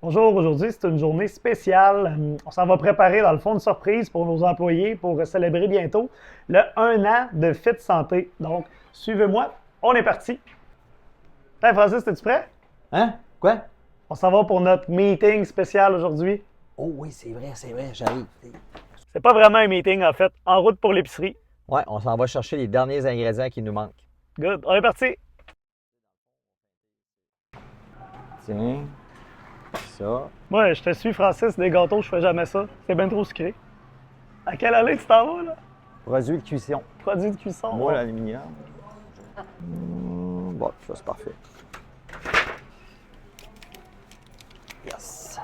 Bonjour, aujourd'hui c'est une journée spéciale. On s'en va préparer dans le fond une surprise pour nos employés pour célébrer bientôt le 1 an de Fit Santé. Donc, suivez-moi, on est parti. Hey Francis, es-tu prêt? Hein? Quoi? On s'en va pour notre meeting spécial aujourd'hui. Oh oui, c'est vrai, j'arrive. C'est pas vraiment un meeting en fait, en route pour l'épicerie. Ouais, on s'en va chercher les derniers ingrédients qui nous manquent. Good, on est parti. Tiens, ça. Ouais, je te suis Francis, des gâteaux, je fais jamais ça. C'est bien trop sucré. À quelle allée tu t'en vas là? Produit de cuisson. Produit de cuisson. Moule ouais. aluminium. Bon, ça c'est parfait. Yes.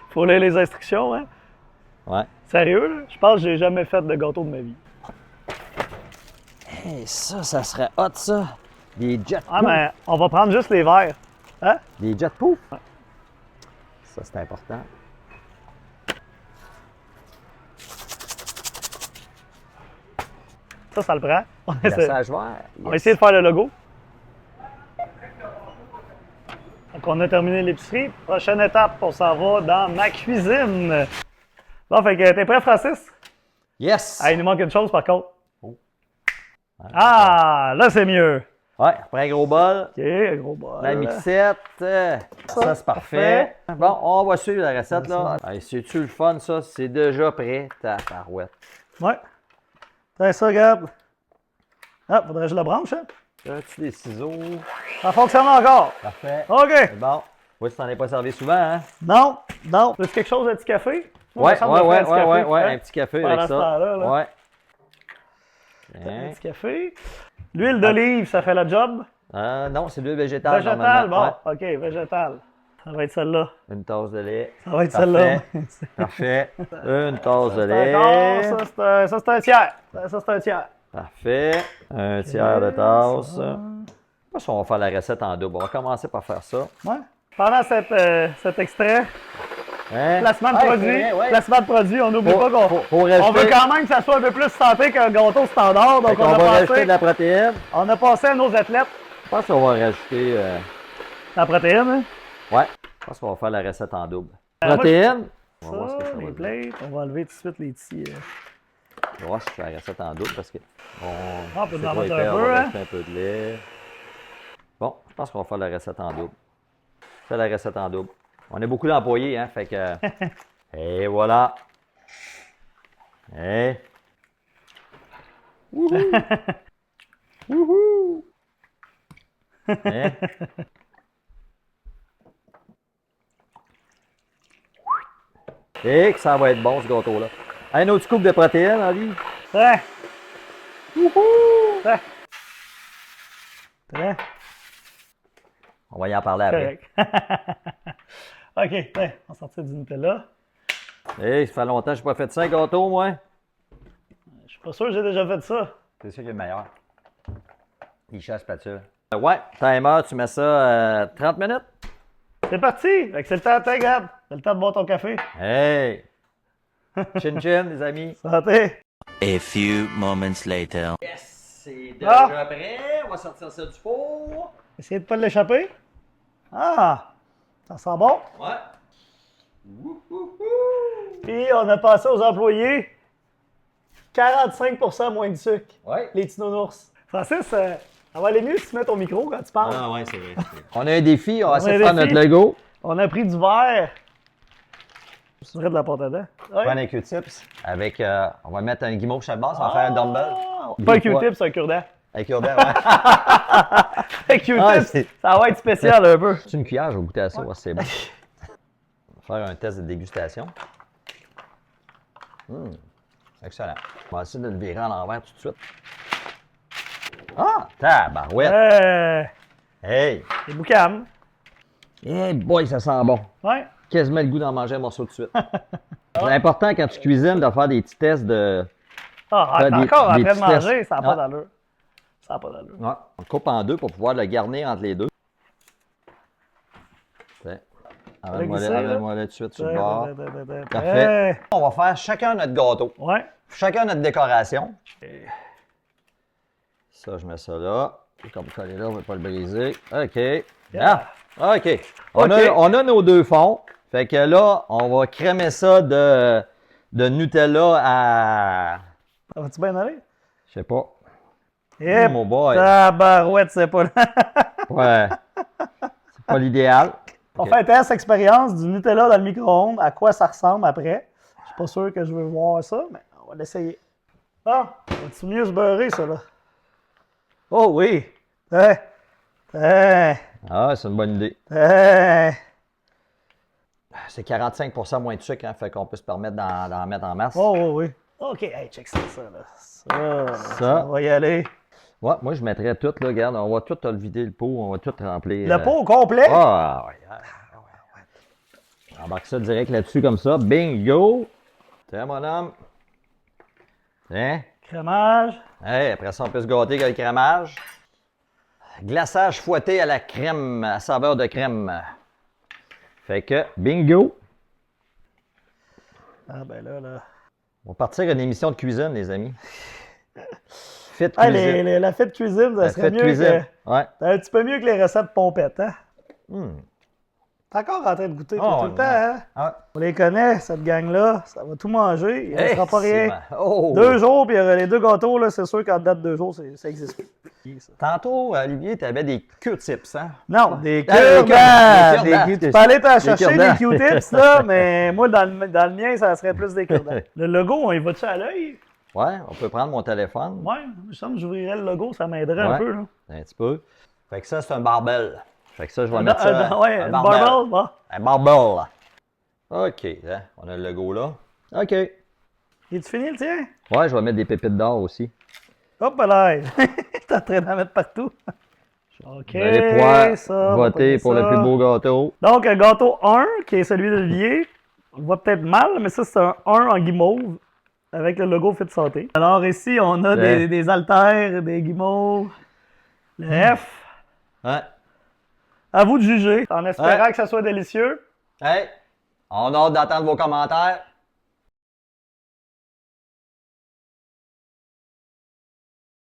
Faut lire les instructions, hein? Ouais. Sérieux, là? Je pense que j'ai jamais fait de gâteau de ma vie. Hey, ça serait hot ça. Des jet Ah, pouf. mais on va prendre juste les verres. Hein? Des jet pouf. Ça c'est important. Ça le prend. On essaie, Glaçage vert. on va essayer de faire le logo. Donc, on a terminé l'épicerie. Prochaine étape, on s'en va dans ma cuisine. Bon, fait que t'es prêt, Francis? Yes! Ah, il nous manque une chose, par contre. Oh. Ah, là, c'est mieux. Ouais, après un gros bol. OK, un gros bol. La mixette, ça c'est parfait. Bon, on va suivre la recette là. Hey, c'est-tu le fun ça? C'est déjà prêt, ta parouette. Ouais. Tiens, ça, regarde. Ah, faudrait que je la branche, hein? As-tu des ciseaux? Ça fonctionne encore. Parfait. OK. C'est bon. Oui, tu t'en es pas servi souvent, hein? Non, non. Veux-tu quelque chose, un petit café? Moi, Ouais, il me semble de faire un petit café, hein? un petit café Pendant avec ce temps-là, ça. là. Ouais. Un Tiens. petit café. L'huile d'olive, ça fait la job? Non, c'est de l'huile végétale. Végétal, bon. normalement. OK, végétal. Ça va être celle-là. Ouais. Une tasse de lait. Ça va être Parfait. celle-là. Parfait. Une tasse de C'est lait. encore, ça, c'est un tiers. Ça, c'est un tiers. Parfait. Un tiers de tasse. ça. Je sais pas si on va faire la recette en double. On va commencer par faire ça. Ouais. Pendant cet extrait, Hein? placement de Ouais, produit, c'est vrai, ouais. placement de produit, on n'oublie pas qu'on faut on rajouter- veut quand même que ça soit un peu plus santé qu'un gâteau standard. Donc, Fait qu'on va rajouter de la protéine. on a passé à nos athlètes Je pense qu'on va rajouter. la protéine. Hein? Ouais, je pense qu'on va faire la recette en double. moi, Protéine. On va voir ce que Ça, ça va les donner. plates, on va enlever tout de suite les petits. On va voir si je fais la recette en double parce que. On peut c'est en trop mettre épais, un on peu, va hein? rajouter un peu de lait. Bon, je pense qu'on va faire la recette en double. Fais la recette en double. On a beaucoup d'employés, hein, fait que. Et voilà. Et. Wouhou! Wouhou! Hein? Et que ça va être bon, ce gâteau-là. Un autre scoop de protéines, Ali. Très, Wouhou! très. Très On va y en parler après. correct. OK, tiens, on sortit du Nutella. Hey, ça fait longtemps que je n'ai pas fait ça, un gâteau, moi. Je suis pas sûr que j'ai déjà fait ça. C'est sûr qu'il est le meilleur. Il chasse spatule. Ouais, timer, tu mets ça 30 minutes. C'est parti! Fait que c'est le temps, tiens, regarde. C'est le temps de boire ton café. Hey! Chin chin, les amis. Santé! A few moments later. Yes, c'est Ah! déjà prêt. On va sortir ça du four. Essayez de pas l'échapper. Ah! Ça sent bon. Ouais. Wouhouhou! Puis on a passé aux employés 45% moins de sucre. Ouais. Les petits nounours. Francis, ça va aller mieux si tu mets ton micro quand tu parles. Ah ouais, c'est vrai. On a un défi, on va essayer a de un faire notre défi. logo. On a pris du verre. C'est vrai de la pâte à dents. Ouais. Prendre un Q-tips avec, on va mettre un guimauve chaque base, on va faire un dumbbell. Pas un Deux fois. Q-tip, c'est un cure-dent. Un cure-dent, ouais. Un Q-tip, Ah, c'est- ça va être spécial un peu. C'est une cuillère, je vais goûter à ça, voir si c'est bon. On va faire un test de dégustation. Excellent. On va essayer de le virer à l'envers tout de suite. Ah! Tabarouette! Hey! C'est boucam. Hey boy, ça sent bon! Ouais. Quasiment le goût d'en manger un morceau tout de suite. C'est important quand tu cuisines de faire des petits tests de. Ah, Faire des- encore des après de petits manger, tests. ça n'a pas Ah. d'allure. Ça n'a pas d'allure. Ouais. On le coupe en deux pour pouvoir le garnir entre les deux. Tiens. Amène-moi glisser, là. là tout de suite sur le bord. Parfait. Hey. On va faire chacun notre gâteau. Ouais. Chacun notre décoration. Ça, je mets ça là. Comme ça, là, on ne va pas le briser. OK. Yeah. Ah, OK. On OK. a nos deux fonds. Fait que là, on va crémer ça de Nutella à... Ça va-tu bien aller? Je sais pas. Yep. Mon boy. Tabarouette, c'est pas là. Ouais. C'est pas l'idéal. On fait un test expérience du Nutella dans le micro-ondes. À quoi ça ressemble après? Je suis pas sûr que je veux voir ça, mais on va l'essayer. Ah, va-tu mieux se beurrer, ça, là? Oh oui! Ah, c'est une bonne idée. C'est 45% moins de sucre, hein, fait qu'on peut se permettre d'en mettre en masse. Oh oui. OK, hey, check ça, là. Ça va y aller. Ouais, moi, je mettrais tout, là, regarde, on va tout le vider, le pot, on va tout remplir. Le pot au complet? Ah, ouais. On embarque ça direct là-dessus, comme ça. Bingo! Tiens, mon homme. Tiens. Crémage. Hey, après ça, on peut se gâter avec le crémage. Glaçage fouetté à la crème, à saveur de crème. Fait que, bingo! Ah, ben là. On va partir une émission de cuisine, les amis. Fit Ah, cuisine. la fête cuisine, ça La serait fit mieux cuisine. que... Ouais. C'est un petit peu mieux que les recettes pompettes, hein? Hmm. T'es encore en train de goûter Oh, tout le temps, hein? Ah. On les connaît, cette gang-là. Ça va tout manger. Il ne restera pas rien. Oh. 2 jours, puis les 2 gâteaux, là, c'est sûr qu'en date de 2 jours, ça existe plus. Tantôt, Olivier, tu avais des Q-tips, hein? Non, des cure-dents. cure-dents. Tu peux aller t'en chercher cure-dents. des Q-tips, là, mais moi, dans le mien, ça serait plus des cure-dents. Le logo, on y va-tu à l'œil? Ouais, on peut prendre mon téléphone. Ouais, il me semble que j'ouvrirais le logo, ça m'aiderait un peu, là. Un petit peu. Fait que ça, c'est un barbell. Fait que ça, je vais mettre ça. Ouais, un une barbell. barbell, bon. Un barbell. OK, hein, on a le logo là. OK. Es-tu fini, le tien? Ouais, je vais mettre des pépites d'or aussi. Hop là! T'es en train d'en mettre partout. OK, Vous allez pouvoir ça, on va voter pour ça. le plus beau gâteau. Donc, un gâteau 1, qui est celui d'Olivier. On le voit peut-être mal, mais ça, c'est un 1 en guimauve, avec le logo Fit Santé. Alors ici, on a des haltères, des guimauves, le F. Ouais. À vous de juger, en espérant que ça soit délicieux. Hey, on a hâte d'attendre vos commentaires.